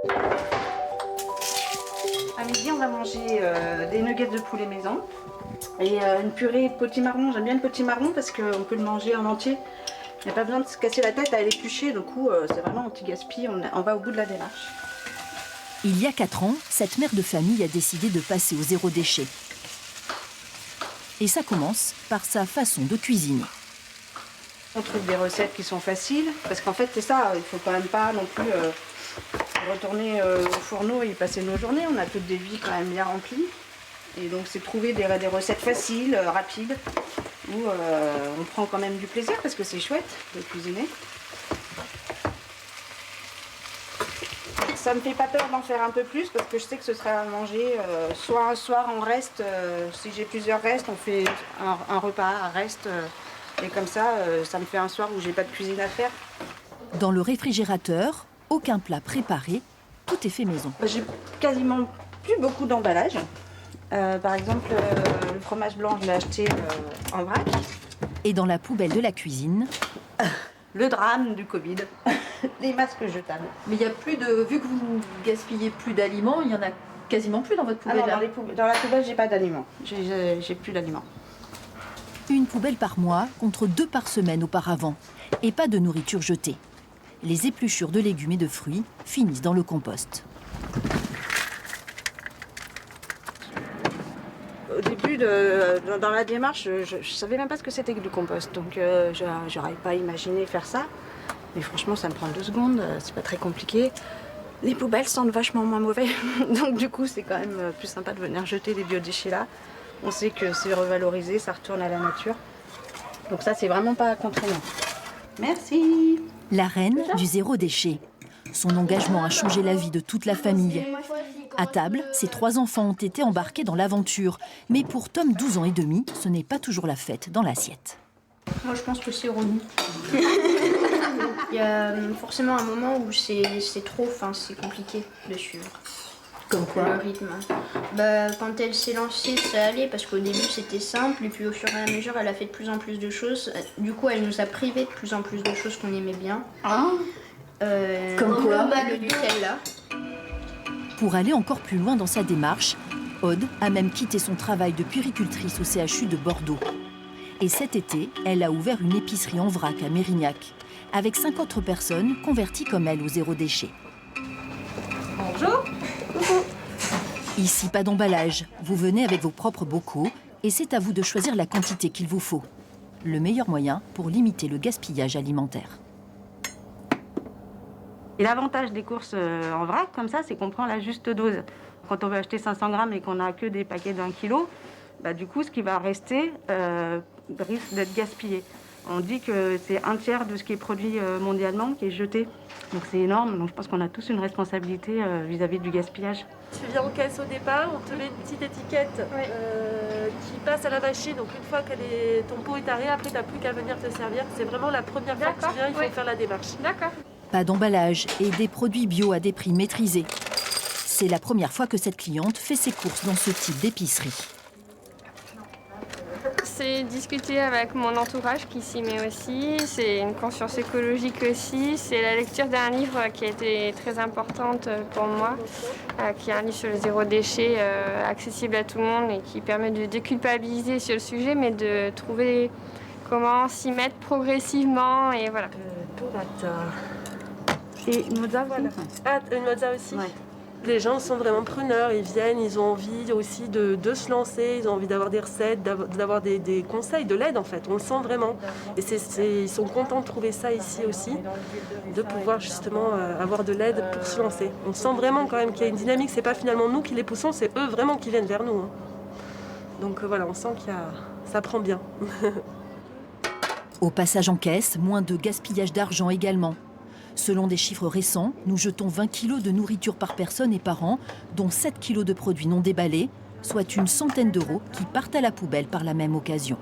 À midi, on va manger des nuggets de poulet maison et une purée de potimarron. J'aime bien le potimarron parce qu'on peut le manger en entier. Il n'y a pas besoin de se casser la tête à l'éplucher, du coup c'est vraiment anti-gaspi, on va au bout de la démarche. Il y a 4 ans, cette mère de famille a décidé de passer au zéro déchet. Et ça commence par sa façon de cuisiner. On trouve des recettes qui sont faciles, parce qu'en fait c'est ça, il ne faut quand même pas non plus retourner au fourneau et y passer nos journées. On a toutes des vies quand même bien remplies. Et donc c'est trouver des recettes faciles, rapides, où on prend quand même du plaisir parce que c'est chouette de cuisiner. Ça me fait pas peur d'en faire un peu plus parce que je sais que ce sera à manger soit un soir en reste, si j'ai plusieurs restes, on fait un repas à reste et comme ça, ça me fait un soir où j'ai pas de cuisine à faire. Dans le réfrigérateur, aucun plat préparé, tout est fait maison. J'ai quasiment plus beaucoup d'emballage. Par exemple, le fromage blanc, je l'ai acheté en vrac. Et dans la poubelle de la cuisine, le drame du Covid, les masques jetables. Mais il y a plus de, vu que vous gaspillez plus d'aliments, il y en a quasiment plus dans votre poubelle. Ah non, dans la poubelle, j'ai pas d'aliments. J'ai plus d'aliments. Une poubelle par mois contre 2 par semaine auparavant. Et pas de nourriture jetée. Les épluchures de légumes et de fruits finissent dans le compost. Au début, dans la démarche, je ne savais même pas ce que c'était que du compost. Donc, j'aurais pas imaginé faire ça. Mais franchement, ça me prend 2 secondes. C'est pas très compliqué. Les poubelles sentent vachement moins mauvais. Donc, du coup, c'est quand même plus sympa de venir jeter les biodéchets là. On sait que c'est revalorisé, ça retourne à la nature. Donc, ça, c'est vraiment pas contraignant. Merci. La reine du zéro déchet. Son engagement a changé la vie de toute la famille. À table, ses 3 enfants ont été embarqués dans l'aventure. Mais pour Tom, 12 ans et demi, ce n'est pas toujours la fête dans l'assiette. Moi, je pense que c'est relou. Il y a forcément un moment où c'est trop, c'est compliqué de suivre. Comme quoi? Le rythme. Quand elle s'est lancée, ça allait parce qu'au début c'était simple et puis au fur et à mesure elle a fait de plus en plus de choses. Du coup elle nous a privé de plus en plus de choses qu'on aimait bien. Comme quoi? Le Nutella. Pour aller encore plus loin dans sa démarche, Aude a même quitté son travail de puéricultrice au CHU de Bordeaux. Et cet été, elle a ouvert une épicerie en vrac à Mérignac, avec 5 autres personnes converties comme elle au zéro déchet. Bonjour. Ici, pas d'emballage. Vous venez avec vos propres bocaux et c'est à vous de choisir la quantité qu'il vous faut. Le meilleur moyen pour limiter le gaspillage alimentaire. Et l'avantage des courses en vrac, comme ça, c'est qu'on prend la juste dose. Quand on veut acheter 500 grammes et qu'on n'a que des paquets d'1 kilo, du coup, ce qui va rester risque d'être gaspillé. On dit que c'est 1/3 de ce qui est produit mondialement qui est jeté. Donc c'est énorme, donc je pense qu'on a tous une responsabilité vis-à-vis du gaspillage. Tu viens en caisse au départ, on te met une petite étiquette qui passe à la machine. Donc une fois que ton pot est arrivé, après tu n'as plus qu'à venir te servir. C'est vraiment la première fois que tu viens, il faut faire la démarche. D'accord. Pas d'emballage et des produits bio à des prix maîtrisés. C'est la première fois que cette cliente fait ses courses dans ce type d'épicerie. C'est discuter avec mon entourage qui s'y met aussi, c'est une conscience écologique aussi, c'est la lecture d'un livre qui a été très importante pour moi, qui est un livre sur le zéro déchet accessible à tout le monde et qui permet de déculpabiliser sur le sujet, mais de trouver comment s'y mettre progressivement et voilà. Et une mozza, voilà. Ah, une mozza aussi. Ouais. Les gens sont vraiment preneurs, ils viennent, ils ont envie aussi de se lancer, ils ont envie d'avoir des recettes, d'avoir des conseils, de l'aide en fait, on le sent vraiment. Et ils sont contents de trouver ça ici aussi, de pouvoir justement avoir de l'aide pour se lancer. On sent vraiment quand même qu'il y a une dynamique, c'est pas finalement nous qui les poussons, c'est eux vraiment qui viennent vers nous. Hein. Donc voilà, on sent ça prend bien. Au passage en caisse, moins de gaspillage d'argent également. Selon des chiffres récents, nous jetons 20 kilos de nourriture par personne et par an, dont 7 kilos de produits non déballés, soit une centaine d'euros qui partent à la poubelle par la même occasion.